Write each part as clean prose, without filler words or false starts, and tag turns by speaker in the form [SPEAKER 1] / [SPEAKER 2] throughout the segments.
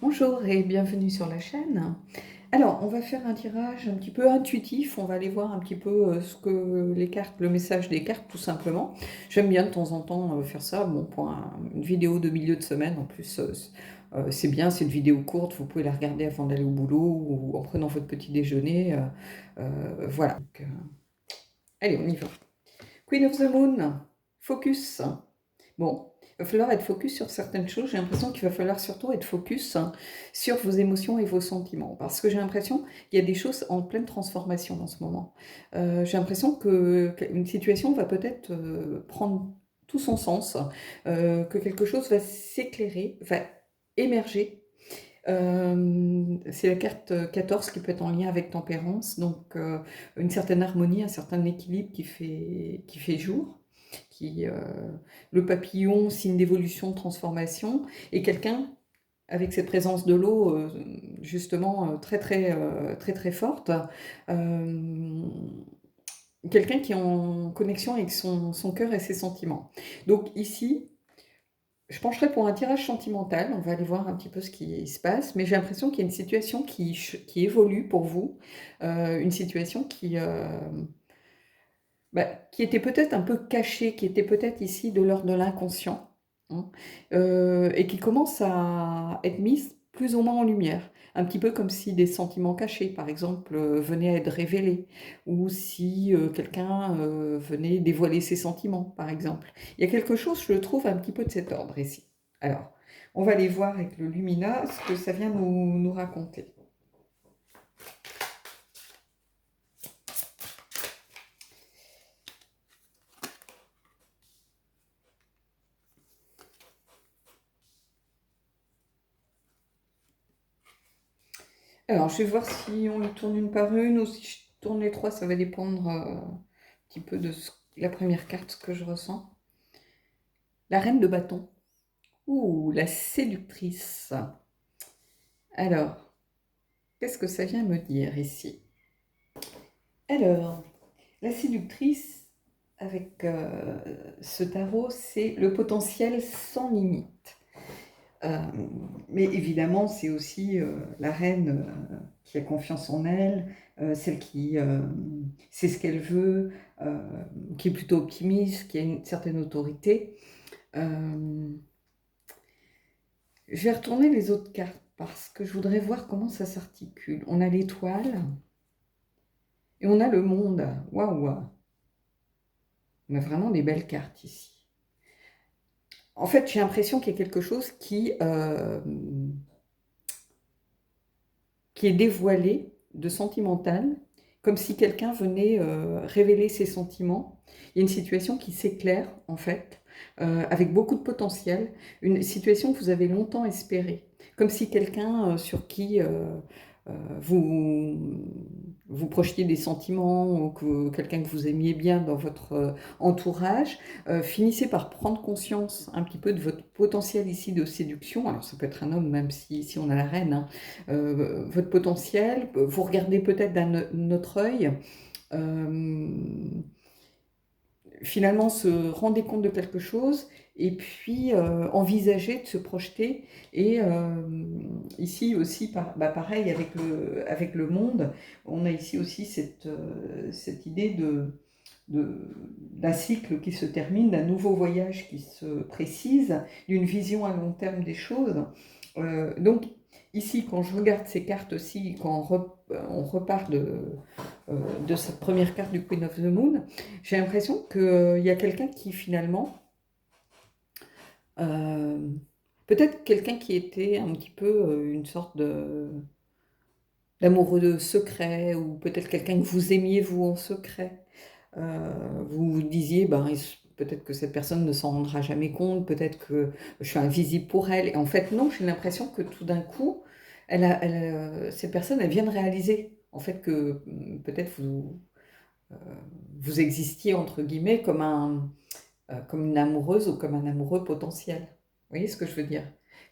[SPEAKER 1] Bonjour et bienvenue sur la chaîne. Alors, on va faire un tirage un petit peu intuitif. On va aller voir un petit peu ce que les cartes, le message des cartes, tout simplement. J'aime bien de temps en temps faire ça. Bon, pour une vidéo de milieu de semaine, en plus, c'est bien. C'est une vidéo courte. Vous pouvez la regarder avant d'aller au boulot ou en prenant votre petit déjeuner. Voilà. Donc, allez, on y va. Queen of the Moon, focus. Bon, il va falloir être focus sur certaines choses. J'ai l'impression qu'il va falloir surtout être focus sur vos émotions et vos sentiments. Parce que j'ai l'impression qu'il y a des choses en pleine transformation en ce moment. J'ai l'impression qu'une situation va peut-être prendre tout son sens, que quelque chose va s'éclairer, va émerger. C'est la carte 14 qui peut être en lien avec tempérance, donc une certaine harmonie, un certain équilibre qui fait jour, le papillon, signe d'évolution, de transformation, et quelqu'un avec cette présence de l'eau justement très forte, quelqu'un qui est en connexion avec son cœur et ses sentiments. Donc ici, je pencherai pour un tirage sentimental, on va aller voir un petit peu ce qui se passe, mais j'ai l'impression qu'il y a une situation qui évolue pour vous, une situation qui était peut-être un peu cachée, qui était peut-être ici de l'ordre de l'inconscient, hein, et qui commence à être mise plus ou moins en lumière. Un petit peu comme si des sentiments cachés, par exemple, venaient à être révélés, ou si quelqu'un venait dévoiler ses sentiments, par exemple. Il y a quelque chose, je le trouve, un petit peu de cet ordre ici. Alors, on va aller voir avec le Lumina ce que ça vient nous raconter. Alors, je vais voir si on les tourne une par une ou si je tourne les trois, ça va dépendre un petit peu de la première carte que je ressens. La reine de bâton. Ouh, la séductrice. Alors, qu'est-ce que ça vient me dire ici? Alors, la séductrice, avec ce tarot, c'est le potentiel sans limite. Euh, mais évidemment, c'est aussi la reine qui a confiance en elle, celle qui sait ce qu'elle veut, euh, qui est plutôt optimiste, qui a une certaine autorité. Je vais retourner les autres cartes parce que je voudrais voir comment ça s'articule. On a l'étoile et on a le monde. Waouh! On a vraiment des belles cartes ici. En fait, j'ai l'impression qu'il y a quelque chose qui est dévoilé de sentimental, comme si quelqu'un venait révéler ses sentiments. Il y a une situation qui s'éclaire, en fait, avec beaucoup de potentiel, une situation que vous avez longtemps espérée, comme si quelqu'un sur qui euh, vous, vous projetiez des sentiments, ou que quelqu'un que vous aimiez bien dans votre entourage, finissait par prendre conscience un petit peu de votre potentiel ici de séduction. Alors ça peut être un homme, même si on a la reine, hein, votre potentiel, vous regardez peut-être d'un autre œil, finalement se rendez compte de quelque chose et puis envisager de se projeter. Et ici aussi, pareil avec le monde, on a ici aussi cette idée d'un cycle qui se termine, d'un nouveau voyage qui se précise, d'une vision à long terme des choses. Donc ici, quand je regarde ces cartes-ci, quand on repart de cette première carte du Queen of the Moon, j'ai l'impression qu'il y a quelqu'un qui finalement, euh, peut-être quelqu'un qui était un petit peu une sorte d'amoureux secret, ou peut-être quelqu'un que vous aimiez vous en secret. Vous vous disiez, ben, peut-être que cette personne ne s'en rendra jamais compte, peut-être que je suis invisible pour elle. Et en fait, non, j'ai l'impression que tout d'un coup, cette personne, elle vient de réaliser, en fait, que peut-être euh, vous existiez, entre guillemets, comme une amoureuse ou comme un amoureux potentiel. Vous voyez ce que je veux dire?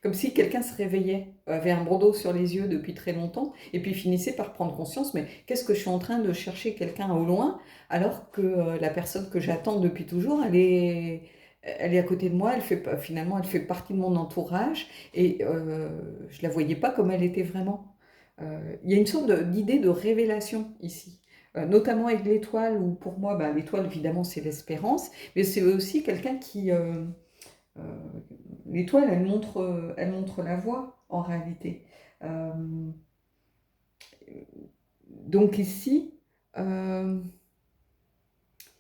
[SPEAKER 1] Comme si quelqu'un se réveillait, avait un bandeau sur les yeux depuis très longtemps, et puis finissait par prendre conscience, mais qu'est-ce que je suis en train de chercher quelqu'un au loin, alors que la personne que j'attends depuis toujours, elle est à côté de moi, finalement, elle fait partie de mon entourage, et je la voyais pas comme elle était vraiment. Il y a une sorte d'idée de révélation ici. Notamment avec l'étoile, où pour moi, bah, l'étoile, évidemment, c'est l'espérance, mais c'est aussi quelqu'un qui... euh, l'étoile, elle montre la voie, en réalité. Euh, donc ici, euh,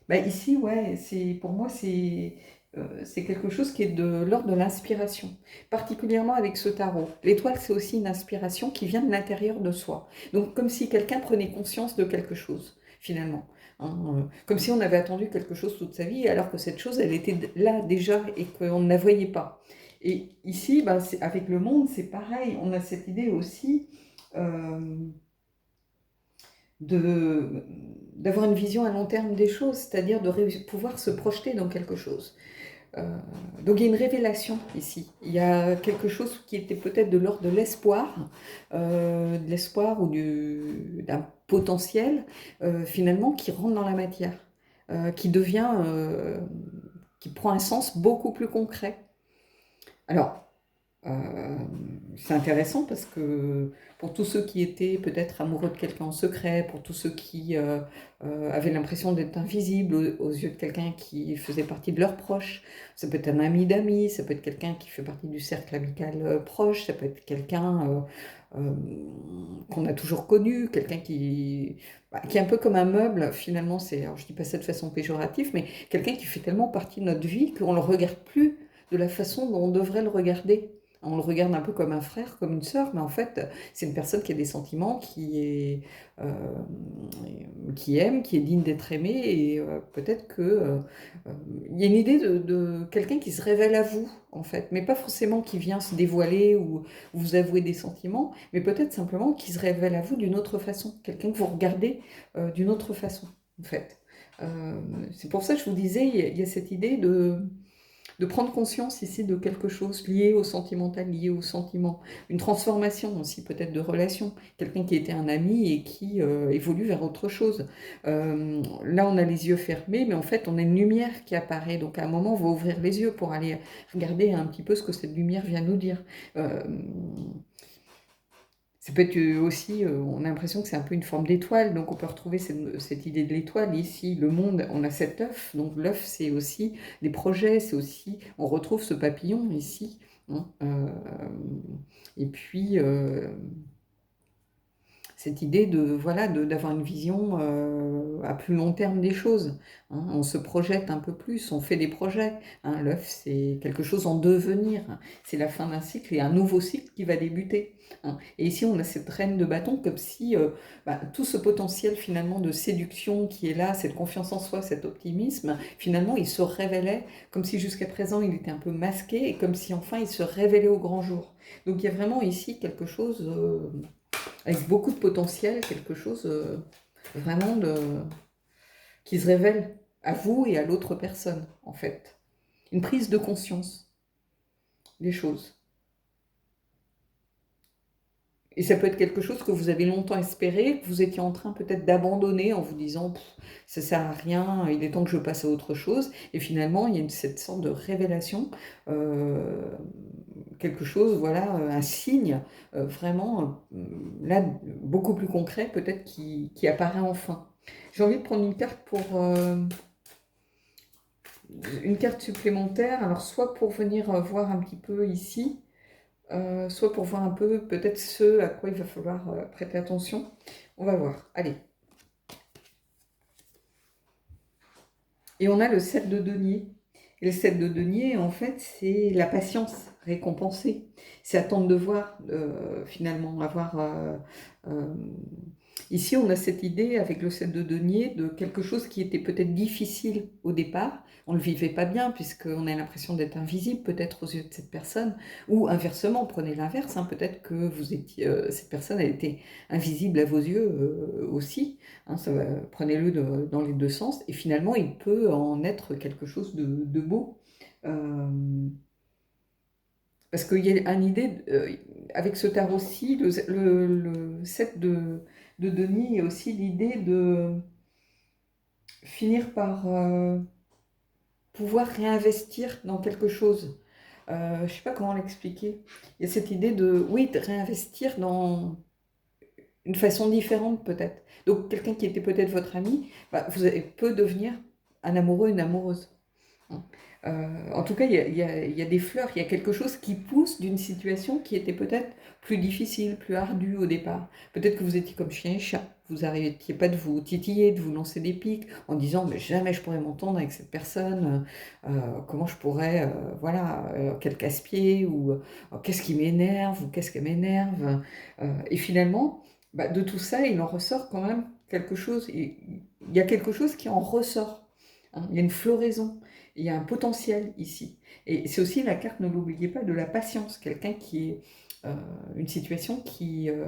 [SPEAKER 1] bah ici, ouais, pour moi, c'est quelque chose qui est de l'ordre de l'inspiration, particulièrement avec ce tarot. L'étoile, c'est aussi une inspiration qui vient de l'intérieur de soi. Donc, comme si quelqu'un prenait conscience de quelque chose, finalement. Hein, comme si on avait attendu quelque chose toute sa vie, alors que cette chose, elle était là déjà et qu'on ne la voyait pas. Et ici, bah, avec le monde, c'est pareil. On a cette idée aussi. euh, de, d'avoir une vision à long terme des choses, c'est-à-dire de pouvoir se projeter dans quelque chose. Euh, donc il y a une révélation ici. Il y a quelque chose qui était peut-être de l'ordre de l'espoir ou d'un potentiel, finalement, qui rentre dans la matière, qui devient, qui prend un sens beaucoup plus concret. Alors, euh, c'est intéressant parce que pour tous ceux qui étaient peut-être amoureux de quelqu'un en secret, pour tous ceux qui avaient l'impression d'être invisibles aux yeux de quelqu'un qui faisait partie de leurs proches, ça peut être un ami d'amis, ça peut être quelqu'un qui fait partie du cercle amical proche, ça peut être quelqu'un qu'on a toujours connu, quelqu'un qui est un peu comme un meuble, finalement, alors je dis pas ça de façon péjorative, mais quelqu'un qui fait tellement partie de notre vie qu'on ne le regarde plus de la façon dont on devrait le regarder. On le regarde un peu comme un frère, comme une sœur, mais en fait, c'est une personne qui a des sentiments, euh, qui aime, qui est digne d'être aimé, et peut-être que il y a une idée de quelqu'un qui se révèle à vous, en fait, mais pas forcément qui vient se dévoiler ou vous avouer des sentiments, mais peut-être simplement qui se révèle à vous d'une autre façon, quelqu'un que vous regardez d'une autre façon, en fait. Euh, c'est pour ça que je vous disais, il y a cette idée de prendre conscience ici de quelque chose lié au sentimental, lié au sentiment. Une transformation aussi peut-être de relation. Quelqu'un qui était un ami et qui évolue vers autre chose. Là, on a les yeux fermés, mais en fait, on a une lumière qui apparaît. Donc à un moment, on va ouvrir les yeux pour aller regarder un petit peu ce que cette lumière vient nous dire. Euh, Ça peut être aussi, on a l'impression que c'est un peu une forme d'étoile, donc on peut retrouver cette idée de l'étoile. Ici, le monde, on a cet œuf, donc l'œuf, c'est aussi des projets, c'est aussi, on retrouve ce papillon ici. Hein, et puis, cette idée de voilà d'avoir une vision à plus long terme des choses. Hein. On se projette un peu plus, on fait des projets. Hein. L'œuf, c'est quelque chose en devenir. Hein. C'est la fin d'un cycle et un nouveau cycle qui va débuter. Hein. Et ici, on a cette reine de bâton comme si tout ce potentiel finalement de séduction qui est là, cette confiance en soi, cet optimisme, finalement, il se révélait comme si jusqu'à présent, il était un peu masqué et comme si enfin, il se révélait au grand jour. Donc il y a vraiment ici quelque chose avec beaucoup de potentiel, quelque chose vraiment qui se révèle à vous et à l'autre personne, en fait. Une prise de conscience des choses. Et ça peut être quelque chose que vous avez longtemps espéré, que vous étiez en train peut-être d'abandonner en vous disant ça sert à rien, il est temps que je passe à autre chose. Et finalement, il y a cette sorte de révélation, euh, quelque chose, voilà, un signe vraiment là beaucoup plus concret peut-être qui apparaît enfin. J'ai envie de prendre une carte pour une carte supplémentaire. Alors soit pour venir voir un petit peu ici. Soit pour voir un peu peut-être ce à quoi il va falloir prêter attention. On va voir. Allez. Et on a le 7 de denier. Et le 7 de denier, en fait, c'est la patience récompensée. C'est attendre de voir, finalement, avoir... Ici, on a cette idée, avec le 7 de denier, de quelque chose qui était peut-être difficile au départ. On ne le vivait pas bien, puisqu'on a l'impression d'être invisible, peut-être aux yeux de cette personne. Ou inversement, prenez l'inverse, hein, peut-être que cette personne a été invisible à vos yeux aussi. Hein, prenez-le dans les deux sens. Et finalement, il peut en être quelque chose de beau. Euh, Parce qu'il y a une idée, avec ce tarot-ci, le 7 de denier, il y a aussi l'idée de finir par pouvoir réinvestir dans quelque chose. Je ne sais pas comment l'expliquer. Il y a cette idée de, oui, de réinvestir dans une façon différente peut-être. Donc quelqu'un qui était peut-être votre ami, bah, peut devenir un amoureux, une amoureuse. Hein. En tout cas, il y a des fleurs, il y a quelque chose qui pousse d'une situation qui était peut-être plus difficile, plus ardue au départ. Peut-être que vous étiez comme chien et chat, vous n'arrêtiez pas de vous titiller, de vous lancer des pics en disant mais jamais je pourrais m'entendre avec cette personne, comment je pourrais, voilà, quel casse-pied, ou qu'est-ce qui m'énerve, ou qu'est-ce qui m'énerve. Et finalement, bah, de tout ça, il en ressort quand même quelque chose, il y a quelque chose qui en ressort. Hein. Il y a une floraison. Il y a un potentiel ici. Et c'est aussi la carte, ne l'oubliez pas, de la patience. Quelqu'un qui est une situation euh,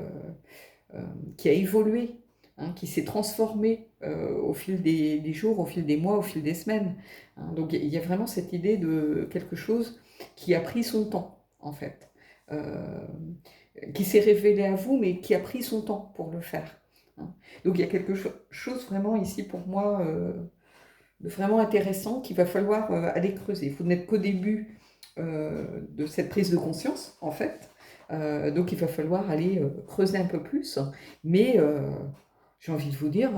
[SPEAKER 1] qui a évolué, hein, qui s'est transformée au fil des jours, au fil des mois, au fil des semaines. Hein. Donc il y a vraiment cette idée de quelque chose qui a pris son temps, en fait. Euh, qui s'est révélé à vous, mais qui a pris son temps pour le faire. Hein. Donc il y a quelque chose vraiment ici pour moi de vraiment intéressant qu'il va falloir aller creuser. Vous n'êtes qu'au début de cette prise de conscience, en fait. Donc il va falloir aller creuser un peu plus. Mais j'ai envie de vous dire,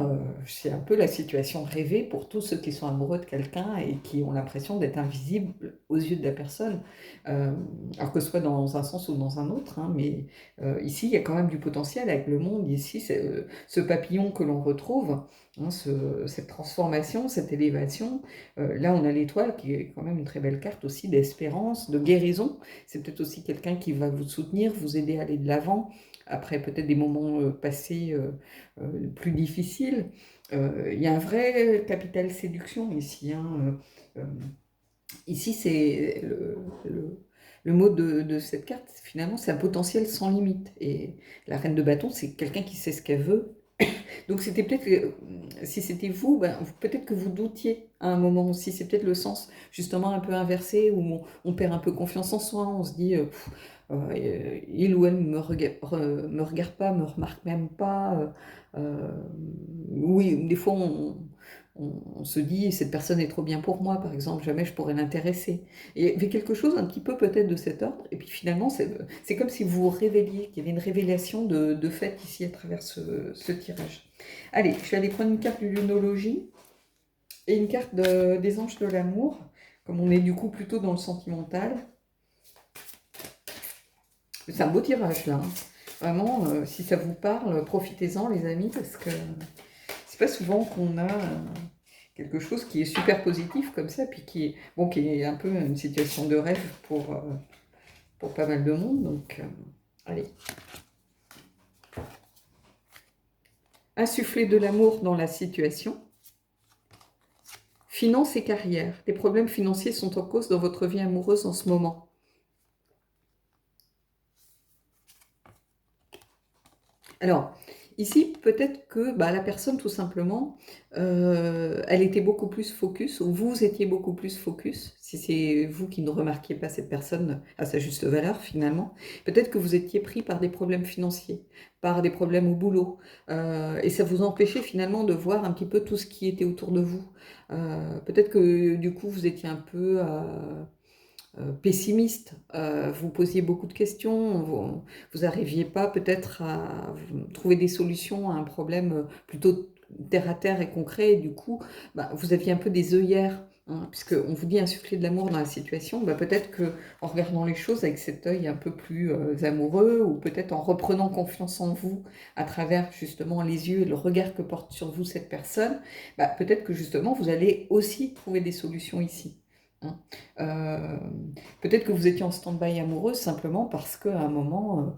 [SPEAKER 1] c'est un peu la situation rêvée pour tous ceux qui sont amoureux de quelqu'un et qui ont l'impression d'être invisibles aux yeux de la personne. Euh, alors que ce soit dans un sens ou dans un autre, hein, mais ici, il y a quand même du potentiel avec le monde. Ici, c'est ce papillon que l'on retrouve, hein, cette transformation, cette élévation. Là, on a l'étoile qui est quand même une très belle carte aussi d'espérance, de guérison. C'est peut-être aussi quelqu'un qui va vous soutenir, vous aider à aller de l'avant, après peut-être des moments passés plus difficiles. Il y a un vrai capital séduction ici. Hein. Ici, c'est le mot de cette carte, finalement, c'est un potentiel sans limite. Et la reine de bâton, c'est quelqu'un qui sait ce qu'elle veut. Donc c'était peut-être, si c'était vous, ben, peut-être que vous doutiez à un moment aussi. C'est peut-être le sens justement un peu inversé où on perd un peu confiance en soi. On se dit, il ou elle me regarde pas, me remarque même pas. Oui, des fois on se dit, cette personne est trop bien pour moi, par exemple, jamais je pourrais l'intéresser. Et il y avait quelque chose un petit peu peut-être de cet ordre. Et puis finalement, c'est comme si vous vous révéliez, qu'il y avait une révélation de fait ici à travers ce tirage. Allez, je vais aller prendre une carte de lunologie et une carte des anges de l'amour, comme on est du coup plutôt dans le sentimental. C'est un beau tirage là. Hein. Vraiment, si ça vous parle, profitez-en les amis, parce que c'est pas souvent qu'on a quelque chose qui est super positif comme ça, puis qui est un peu une situation de rêve pour pas mal de monde. Donc, allez. Insuffler de l'amour dans la situation. Finances et carrière. Des problèmes financiers sont en cause dans votre vie amoureuse en ce moment. Alors, ici, peut-être que bah, la personne, tout simplement, elle était beaucoup plus focus, ou vous étiez beaucoup plus focus, si c'est vous qui ne remarquiez pas cette personne à sa juste valeur, finalement. Peut-être que vous étiez pris par des problèmes financiers, par des problèmes au boulot, et ça vous empêchait finalement de voir un petit peu tout ce qui était autour de vous. Peut-être que du coup, vous étiez un peu pessimiste, vous posiez beaucoup de questions, vous n'arriviez pas peut-être à trouver des solutions à un problème plutôt terre à terre et concret, et du coup, bah, vous aviez un peu des œillères, hein, puisqu'on vous dit insuffler de l'amour dans la situation, bah, peut-être que en regardant les choses avec cet œil un peu plus amoureux, ou peut-être en reprenant confiance en vous à travers justement les yeux et le regard que porte sur vous cette personne, bah, peut-être que justement vous allez aussi trouver des solutions ici. Hein. Euh, Peut-être que vous étiez en stand-by amoureuse simplement parce qu'à un moment,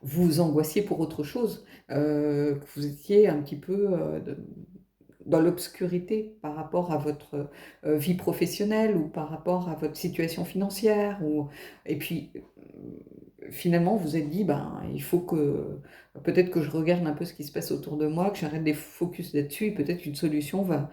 [SPEAKER 1] vous vous angoissiez pour autre chose, que vous étiez un petit peu dans l'obscurité par rapport à votre vie professionnelle ou par rapport à votre situation financière. Et puis, finalement, vous vous êtes dit, ben, il faut que peut-être que je regarde un peu ce qui se passe autour de moi, que j'arrête de focus là-dessus, et peut-être une solution va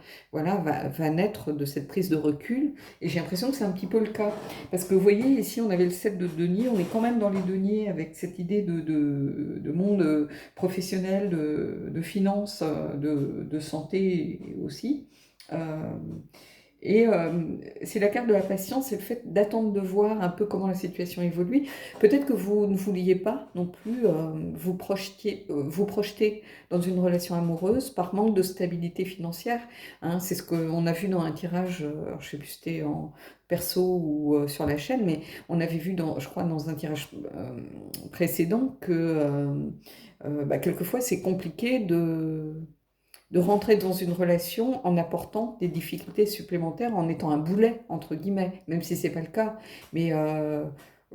[SPEAKER 1] naître de cette prise de recul. Et j'ai l'impression que c'est un petit peu le cas. Parce que vous voyez, ici, on avait le 7 de denier, on est quand même dans les deniers avec cette idée de monde professionnel, de finances, de santé aussi. Euh, Et c'est la carte de la patience, c'est le fait d'attendre de voir un peu comment la situation évolue. Peut-être que vous ne vouliez pas non plus vous projeter dans une relation amoureuse par manque de stabilité financière. Hein. C'est ce qu'on a vu dans un tirage, alors je sais plus si c'était en perso ou sur la chaîne, mais on avait vu, je crois, dans un tirage précédent que quelquefois c'est compliqué de rentrer dans une relation en apportant des difficultés supplémentaires, en étant un boulet, entre guillemets, même si c'est pas le cas. Mais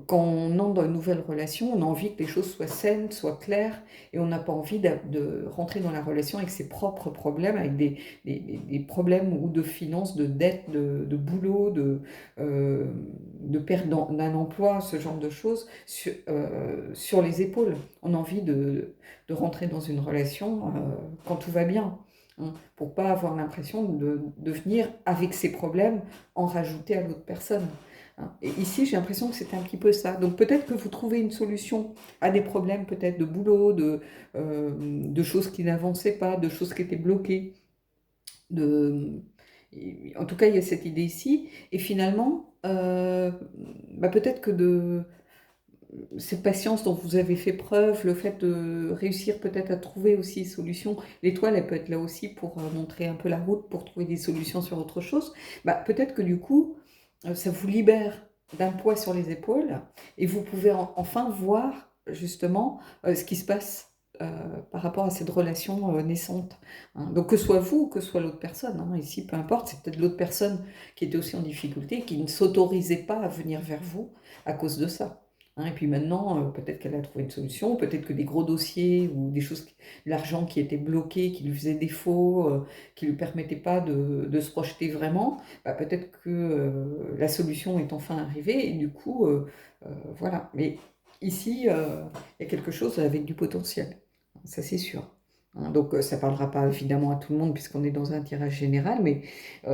[SPEAKER 1] quand on entre dans une nouvelle relation, on a envie que les choses soient saines, soient claires, et on n'a pas envie de rentrer dans la relation avec ses propres problèmes, avec des problèmes ou de finances, de dettes, de boulot, de perte d'un emploi, ce genre de choses, sur les épaules. On a envie de rentrer dans une relation quand tout va bien, hein, pour pas avoir l'impression de venir avec ses problèmes en rajouter à l'autre personne. Hein. Et ici, j'ai l'impression que c'était un petit peu ça. Donc peut-être que vous trouvez une solution à des problèmes peut-être de boulot, de choses qui n'avançaient pas, de choses qui étaient bloquées. De... En tout cas, il y a cette idée ici. Et finalement, peut-être que cette patience dont vous avez fait preuve, le fait de réussir peut-être à trouver aussi des solutions, l'étoile, elle peut être là aussi pour montrer un peu la route, pour trouver des solutions sur autre chose, peut-être que du coup, ça vous libère d'un poids sur les épaules et vous pouvez enfin voir justement ce qui se passe par rapport à cette relation naissante. Hein. Donc que ce soit vous ou que ce soit l'autre personne, hein, ici peu importe, c'est peut-être l'autre personne qui était aussi en difficulté, qui ne s'autorisait pas à venir vers vous à cause de ça. Hein, et puis maintenant, peut-être qu'elle a trouvé une solution, peut-être que des gros dossiers ou des choses, de l'argent qui était bloqué, qui lui faisait défaut, qui ne lui permettait pas de se projeter vraiment, peut-être que la solution est enfin arrivée et du coup, voilà. Mais ici, il y a quelque chose avec du potentiel, ça c'est sûr. Hein. Donc ça ne parlera pas évidemment à tout le monde puisqu'on est dans un tirage général, mais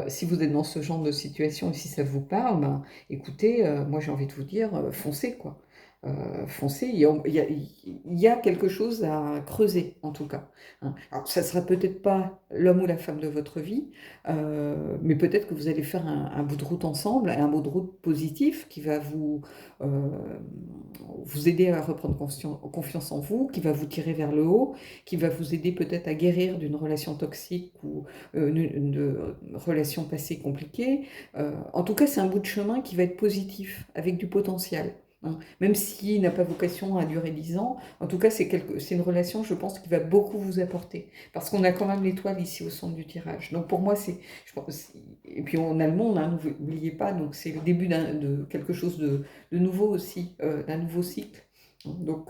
[SPEAKER 1] si vous êtes dans ce genre de situation et si ça vous parle, écoutez, moi j'ai envie de vous dire, foncez quoi. Foncez, il y a quelque chose à creuser en tout cas. Hein. Alors ça ne sera peut-être pas l'homme ou la femme de votre vie, mais peut-être que vous allez faire un bout de route ensemble, un bout de route positif qui va euh, vous aider à reprendre confiance en vous, qui va vous tirer vers le haut, qui va vous aider peut-être à guérir d'une relation toxique ou une relation passée compliquée. En tout cas, c'est un bout de chemin qui va être positif, avec du potentiel. Hein. Même s'il n'a pas vocation à durer 10 ans, en tout cas, c'est une relation, je pense, qui va beaucoup vous apporter. Parce qu'on a quand même l'étoile ici au centre du tirage. Donc pour moi, et puis en allemand, n'oubliez pas, donc c'est le début de quelque chose de nouveau aussi, d'un nouveau cycle. Donc,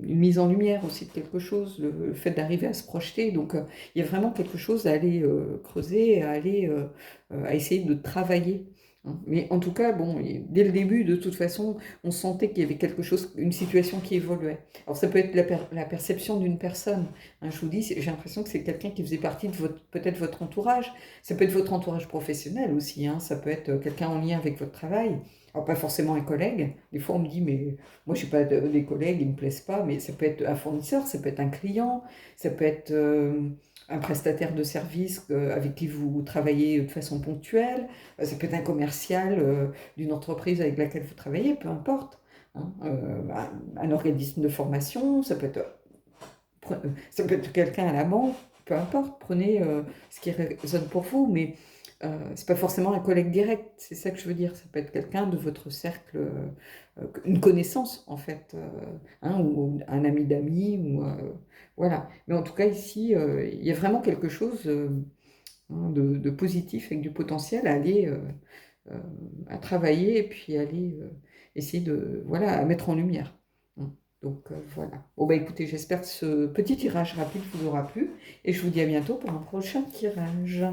[SPEAKER 1] une mise en lumière aussi de quelque chose, le fait d'arriver à se projeter. Donc, il y a vraiment quelque chose à aller creuser, à essayer de travailler. Hein. Mais en tout cas, bon, dès le début, de toute façon, on sentait qu'il y avait quelque chose, une situation qui évoluait. Alors, ça peut être la perception d'une personne. Hein, je vous dis, j'ai l'impression que c'est quelqu'un qui faisait partie de peut-être votre entourage. Ça peut être votre entourage professionnel aussi. Hein, ça peut être quelqu'un en lien avec votre travail. Alors, pas forcément un collègue. Des fois, on me dit, mais moi, je n'ai pas des collègues, ils ne me plaisent pas, mais ça peut être un fournisseur, ça peut être un client, ça peut être un prestataire de service avec qui vous travaillez de façon ponctuelle, ça peut être un commercial d'une entreprise avec laquelle vous travaillez, peu importe. Hein. Un organisme de formation, ça peut être quelqu'un à la banque, peu importe, prenez ce qui résonne pour vous, mais c'est pas forcément un collègue direct, c'est ça que je veux dire, ça peut être quelqu'un de votre cercle, une connaissance en fait, hein, ou un ami d'amis, ou voilà. Mais en tout cas ici, il y a vraiment quelque chose hein, de positif avec du potentiel à aller euh, à travailler et puis aller essayer voilà, à mettre en lumière. Hein. Donc voilà. Bon écoutez, j'espère que ce petit tirage rapide vous aura plu et je vous dis à bientôt pour un prochain tirage.